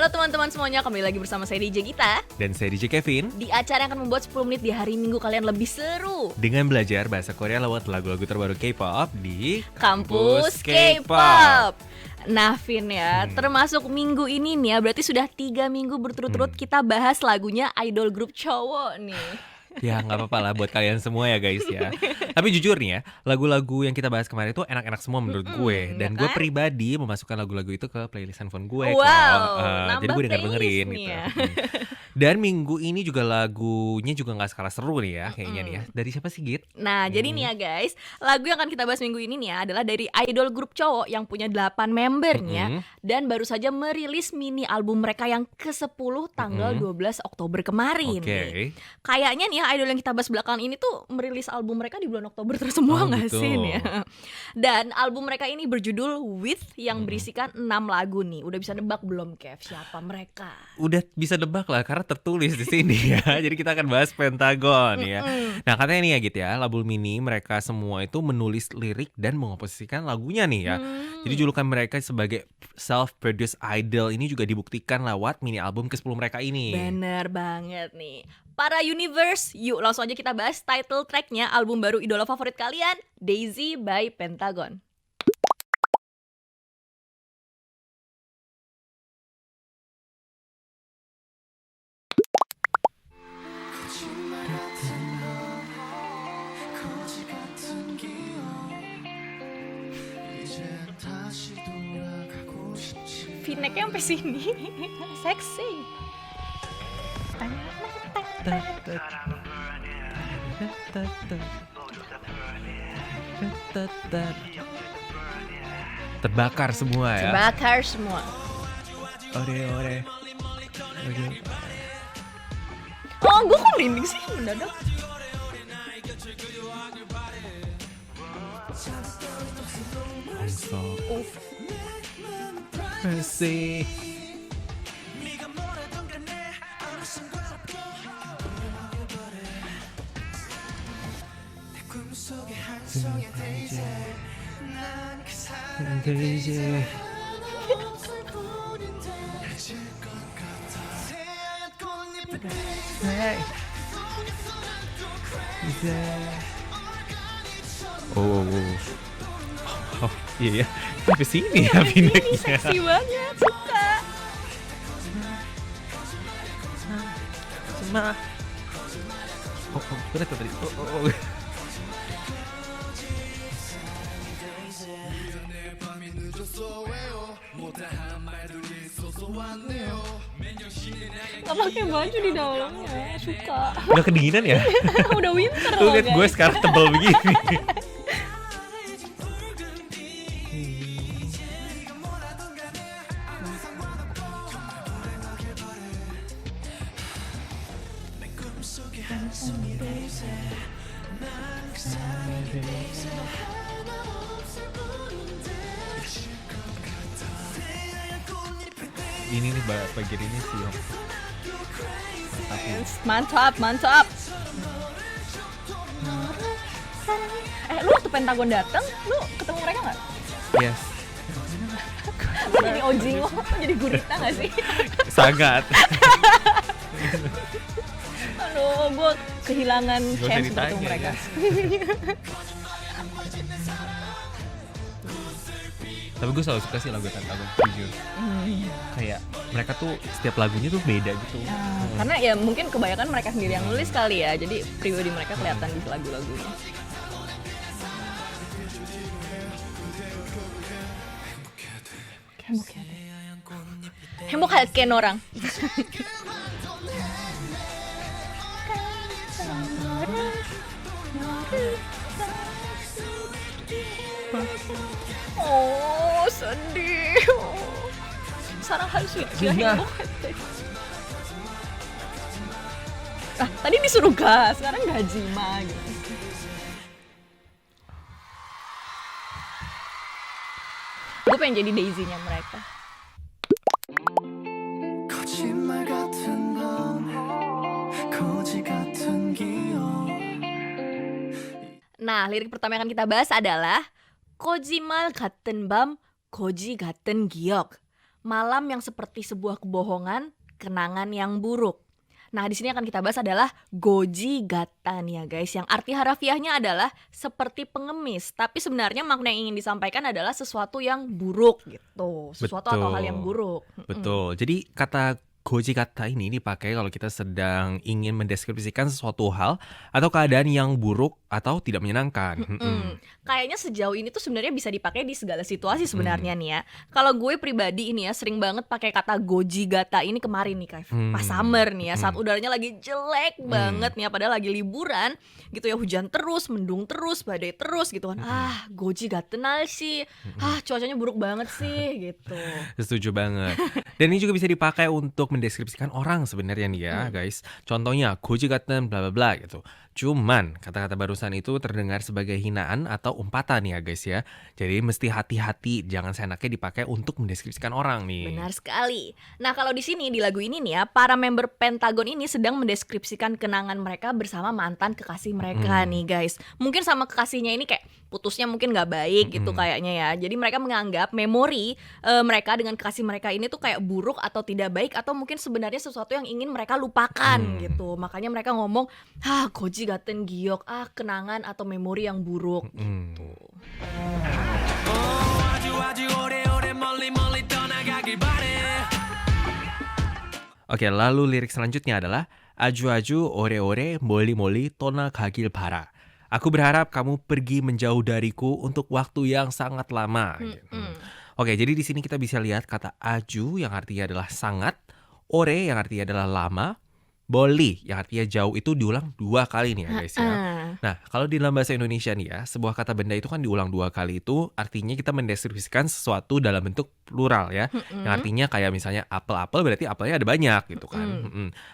Halo teman-teman semuanya, kembali lagi bersama saya DJ Gita Dan saya DJ Kevin. di acara yang akan membuat 10 menit di hari Minggu kalian lebih seru. Dengan belajar bahasa Korea lewat lagu-lagu terbaru K-pop di Kampus K-pop. Nah Vin ya, termasuk minggu ini nih ya, berarti sudah 3 minggu berturut-turut kita bahas lagunya idol grup cowok nih. Ya nggak apa-apa lah buat kalian semua ya guys ya. Tapi jujur nih ya, lagu-lagu yang kita bahas kemarin itu enak-enak semua menurut gue. Dan ya gue kan? pribadi memasukkan lagu-lagu itu ke playlist handphone gue Wow, kok. Jadi nambah gue denger-dengerin playlist nih gitu. ya. Dan minggu ini juga lagunya juga gak kalah seru nih ya kayaknya nih ya. Dari siapa sih Git? Nah jadi nih ya guys, lagu yang akan kita bahas minggu ini nih ya adalah dari idol grup cowok yang punya 8 membernya dan baru saja merilis mini album mereka yang ke-10 tanggal 12 Oktober kemarin nih. Oke. Kayaknya nih ya idol yang kita bahas belakangan ini tuh merilis album mereka di bulan Oktober terus semua Oh, nggak gitu. sih nih ya? Dan album mereka ini berjudul With yang berisikan 6 lagu nih. Udah bisa nebak belum Kev siapa mereka? Udah bisa nebak lah karena tertulis di sini ya. Jadi kita akan bahas Pentagon ya. Nah katanya nih ya gitu ya, album ini mereka semua itu menulis lirik dan mengkomposisikan lagunya nih ya. Jadi julukan mereka sebagai self-produced idol ini juga dibuktikan lewat mini album ke-10 mereka ini. Bener banget nih. Para Universe, yuk langsung aja kita bahas title tracknya album baru idola favorit kalian, Daisy by Pentagon. V-necknya sampai sini, seksi. Terbakar semua ya. Bakar semua. Ore. Oh, gue kok merinding sih mendadak. Masih. Oh, iya ya. Sampai sini ya Ini V-necknya. seksi banget, suka. Bener tuh tadi. Gak pakai baju di dalamnya, suka. Udah kedinginan ya? Udah winter Tuh loh liat gue guys. sekarang tebel begini. Ini nih bagian ini sih. Mantap. Lu waktu Pentagon dateng, lu ketemu mereka gak? Yes. Lu jadi Ojingo, jadi gurita gak sih? Sangat. Aduh, gue kehilangan Gak usah chance ditanya, ketemu mereka. ya. Tapi gue selalu suka sih lagu Pentagon, jujur. Kayak mereka tuh setiap lagunya tuh beda gitu. Karena ya mungkin kebanyakan mereka sendiri yang nulis kali ya, jadi pribadi mereka kelihatan di lagu-lagunya. Hembok orang. Oh, sedih. Sarang harus ya hembok. Tadi disuruh gas, sekarang gaji mah gitu. Gue pengen jadi Daisy-nya mereka. Nah, lirik pertama yang akan kita bahas adalah 거짓말 같은 밤, 거지 같은 기억. malam yang seperti sebuah kebohongan, kenangan yang buruk. Nah, di sini akan kita bahas adalah goji gata nih ya guys, yang arti harafiahnya adalah seperti pengemis, tapi sebenarnya makna yang ingin disampaikan adalah sesuatu yang buruk gitu, sesuatu atau hal yang Betul. buruk. Betul. Jadi kata goji kata ini dipakai kalau kita sedang ingin mendeskripsikan sesuatu hal atau keadaan yang buruk atau tidak menyenangkan. Kayaknya sejauh ini tuh sebenarnya bisa dipakai di segala situasi Mm. sebenarnya nih ya. Kalau gue pribadi ini ya sering banget pakai kata goji gata ini kemarin nih Kak. Pas summer nih ya, saat Mm. udaranya lagi jelek banget nih ya, padahal lagi liburan gitu ya, hujan terus, mendung terus, badai terus gitu kan. Mm. Goji gata sih. Cuacanya buruk banget sih gitu. Setuju banget. Dan ini juga bisa dipakai untuk mendeskripsikan orang sebenarnya nih ya, guys. Contohnya goji gaten bla bla bla gitu. Cuman kata-kata barusan itu terdengar sebagai hinaan atau umpatan ya, guys ya. Jadi mesti hati-hati, jangan seenaknya dipakai untuk mendeskripsikan orang nih. Benar sekali. Nah, kalau di sini di lagu ini nih ya, para member Pentagon ini sedang mendeskripsikan kenangan mereka bersama mantan kekasih mereka nih, guys. Mungkin sama kekasihnya ini kayak putusnya mungkin nggak baik gitu kayaknya ya. Jadi mereka menganggap memori mereka dengan kekasih mereka ini tuh kayak buruk atau tidak baik atau mungkin sebenarnya sesuatu yang ingin mereka lupakan gitu. Makanya mereka ngomong, goji gaten giok, kenangan atau memori yang buruk Mm. gitu. Oke, lalu lirik selanjutnya adalah aju-aju ore-ore moli-moli tona kagil para. Aku berharap kamu pergi menjauh dariku untuk waktu yang sangat lama. Gitu. Oke, jadi di sini kita bisa lihat kata aju yang artinya adalah sangat, ore yang artinya adalah lama, boli yang artinya jauh itu diulang 2 kali nih ya guys ya. Nah, kalau di dalam bahasa Indonesia nih ya, sebuah kata benda itu kan diulang 2 kali itu artinya kita mendeskripsikan sesuatu dalam bentuk plural ya. Yang artinya kayak misalnya apel-apel berarti apelnya ada banyak gitu kan.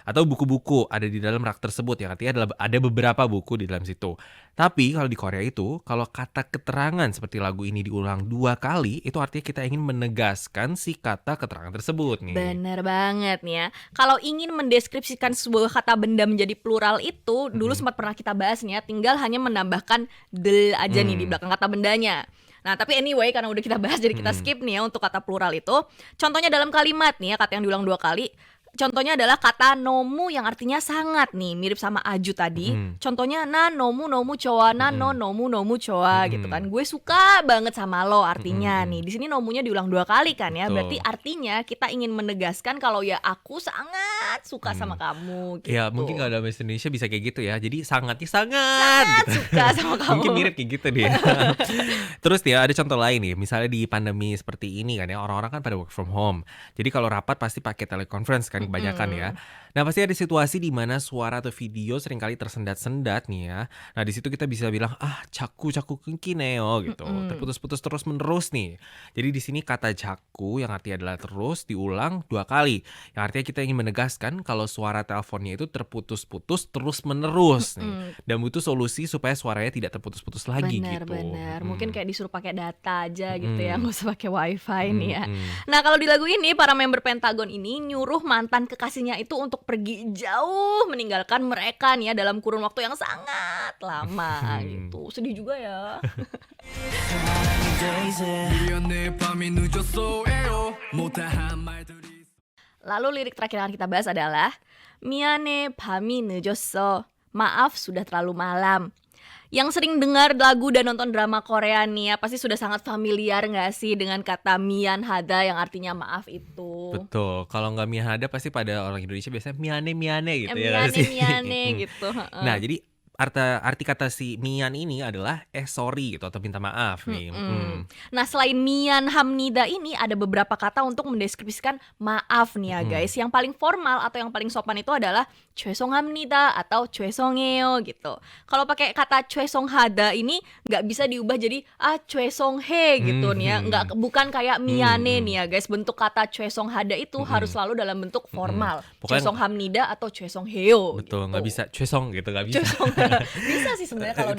Atau buku-buku ada di dalam rak tersebut yang artinya adalah ada beberapa buku di dalam situ. Tapi kalau di Korea itu, kalau kata keterangan seperti lagu ini diulang 2 kali, itu artinya kita ingin menegaskan si kata keterangan tersebut nih. Bener banget nih ya. Kalau ingin mendeskripsikan sebuah kata benda menjadi plural itu, dulu sempat pernah kita bahas nih ya, tinggal hanya menambahkan del aja nih di belakang kata bendanya. Nah, tapi anyway, karena udah kita bahas jadi kita skip nih ya untuk kata plural itu. Contohnya dalam kalimat nih ya, kata yang diulang 2 kali. Contohnya adalah kata nomu yang artinya sangat nih, mirip sama aju tadi. Contohnya na nomu nomu coa, na no nomu nomu coa gitu kan. Gue suka banget sama lo artinya nih. Di sini nomunya diulang 2 kali kan ya. Betul. Berarti artinya kita ingin menegaskan kalau ya aku sangat suka sama kamu gitu. Ya mungkin kalau dalam bahasa Indonesia bisa kayak gitu ya. Jadi sangatnya sangat gitu. suka sama kamu. Mungkin mirip kayak gitu dia. Terus ya ada contoh lain nih. Misalnya di pandemi seperti ini kan ya, orang-orang kan pada work from home. Jadi kalau rapat pasti pakai teleconference kan kebanyakan ya. Nah, pasti ada situasi di mana suara atau video seringkali tersendat-sendat nih ya. Nah, di situ kita bisa bilang jaku kinkineo gitu. Terputus-putus terus menerus nih. Jadi di sini kata jaku yang artinya adalah terus diulang 2 kali. Yang artinya kita ingin menegaskan kalau suara teleponnya itu terputus-putus terus menerus nih. Dan butuh solusi supaya suaranya tidak terputus-putus lagi gitu. Benar. Mungkin kayak disuruh pakai data aja gitu ya, nggak usah pakai wifi nih ya. Mm-mm. Nah, kalau di lagu ini para member Pentagon ini nyuruh mantan kekasihnya itu untuk pergi jauh meninggalkan mereka nih ya dalam kurun waktu yang sangat lama gitu. Sedih juga ya. Lalu lirik terakhir yang akan kita bahas adalah 미안해 밤이 늦었어. Maaf sudah terlalu malam. Yang sering dengar lagu dan nonton drama Korea nih ya, pasti sudah sangat familiar gak sih dengan kata mian hada yang artinya maaf itu. Betul. Kalau nggak miahada pasti pada orang Indonesia biasanya miane gitu ya nggak sih? Miane gitu. Nah, jadi arti kata si mian ini adalah sorry gitu atau minta maaf nih. Nah, selain mian hamnida ini ada beberapa kata untuk mendeskripsikan maaf nih ya guys. Yang paling formal atau yang paling sopan itu adalah 죄송합니다 atau 죄송해요 gitu. Kalau pakai kata 죄송하다 ini nggak bisa diubah jadi 죄송해 gitu nih ya. Bukan kayak miane nih ya guys. Bentuk kata 죄송하다 itu harus selalu dalam bentuk formal. Pokoknya- 죄송합니다 atau 죄송해요 Betul, gitu. nggak bisa cesong gitu, nggak bisa. 죄송. Bisa sih sebenarnya kalau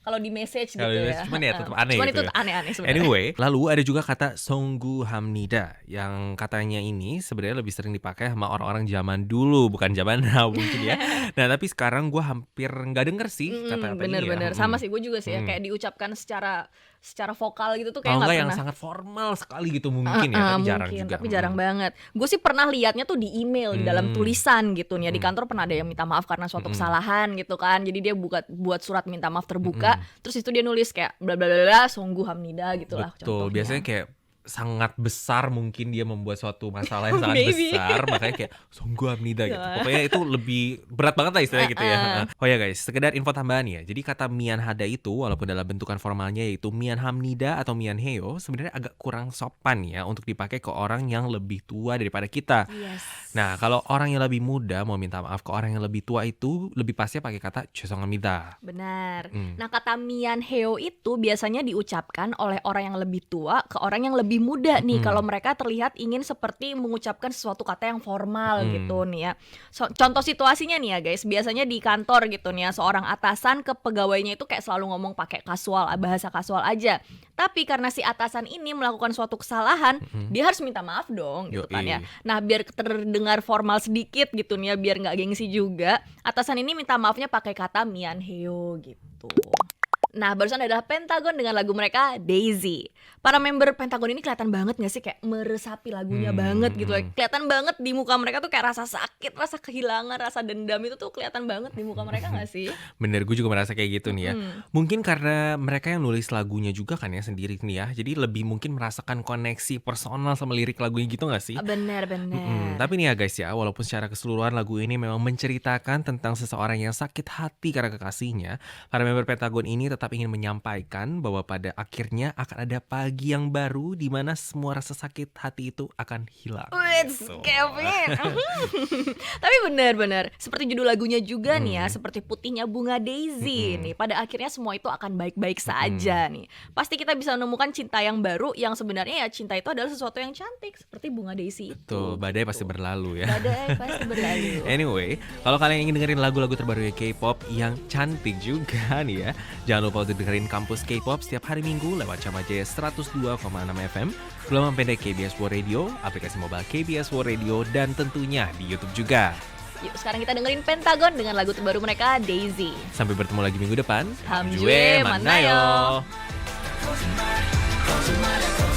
kalau di message Kalau gitu di ya. message, cuman ya tetap aneh Cuman gitu itu ya. aneh-aneh sebenarnya. Anyway, lalu ada juga kata Songgu Hamnida yang katanya ini sebenarnya lebih sering dipakai sama orang-orang zaman dulu, bukan zaman now mungkin ya. Nah, tapi sekarang gue hampir nggak denger sih kata-kata ini ya. Bener-bener sama sih, gue juga sih ya, Mm. kayak diucapkan secara vokal gitu tuh kayak Kalau nggak enggak yang pernah. sangat formal sekali gitu mungkin ya, tapi jarang Mungkin, juga. tapi jarang banget. Gue sih pernah liatnya tuh di email, di dalam tulisan gitu nih. Di kantor pernah ada yang minta maaf karena suatu kesalahan gitu kan. Jadi dia buat surat minta maaf terbuka. Terus itu dia nulis kayak bla bla bla bla Songgu Hamnida gitulah Betul, contohnya. biasanya kayak sangat besar mungkin dia membuat suatu masalah yang sangat Maybe. besar, makanya kayak Songgu Hamnida gitu. Pokoknya itu lebih berat banget lah istilahnya gitu ya. Oh ya guys, sekedar info tambahan ya. Jadi kata Mian Hada itu walaupun dalam bentukan formalnya yaitu Mian Hamnida atau Mian Heo, sebenarnya agak kurang sopan ya untuk dipakai ke orang yang lebih tua daripada kita. Yes. Nah, kalau orang yang lebih muda mau minta maaf ke orang yang lebih tua itu lebih pasnya pakai kata 죄송합니다. Benar. Nah, kata Mian Heo itu biasanya diucapkan oleh orang yang lebih tua ke orang yang lebih muda nih, kalau mereka terlihat ingin seperti mengucapkan sesuatu kata yang formal gitu nih ya. Contoh situasinya nih ya guys, biasanya di kantor gitu nih ya, seorang atasan ke pegawainya itu kayak selalu ngomong pakai kasual, bahasa kasual aja. Tapi karena si atasan ini melakukan suatu kesalahan, dia harus minta maaf dong gitu kan ya. Nah, biar terdengar formal sedikit gitu nih ya, biar nggak gengsi juga, atasan ini minta maafnya pakai kata Mian Heo gitu. Nah, barusan adalah Pentagon dengan lagu mereka Daisy. Para member Pentagon ini kelihatan banget gak sih kayak meresapi lagunya banget gitu ya. Kelihatan banget di muka mereka tuh kayak rasa sakit, rasa kehilangan, rasa dendam itu tuh kelihatan banget di muka mereka gak sih? Bener, gue juga merasa kayak gitu nih ya. Mungkin karena mereka yang nulis lagunya juga kan ya sendiri nih ya. Jadi lebih mungkin merasakan koneksi personal sama lirik lagunya gitu gak sih? Bener-bener. Tapi nih ya guys ya, walaupun secara keseluruhan lagu ini memang menceritakan tentang seseorang yang sakit hati karena kekasihnya, para member Pentagon ini tetap ingin menyampaikan bahwa pada akhirnya akan ada pagi yang baru di mana semua rasa sakit hati itu akan hilang. Wits, Kevin. Tapi benar-benar seperti judul lagunya juga nih ya, seperti putihnya bunga Daisy nih. Pada akhirnya semua itu akan baik-baik saja nih. Pasti kita bisa menemukan cinta yang baru yang sebenarnya ya cinta itu adalah sesuatu yang cantik seperti bunga Daisy itu. Tuh, badai pasti berlalu ya. Badai pasti berlalu. Anyway, kalau kalian ingin dengerin lagu-lagu terbaru K-pop yang cantik juga nih ya, jangan lupa untuk dengerin Kampus K-pop setiap hari Minggu lewat Cama Jaya 102,6 FM, gelombang pendek KBS World Radio, aplikasi mobile KBS World Radio, dan tentunya di YouTube juga. Yuk sekarang kita dengerin Pentagon dengan lagu terbaru mereka Daisy. Sampai bertemu lagi minggu depan. Hamjue Manayo. Manayo.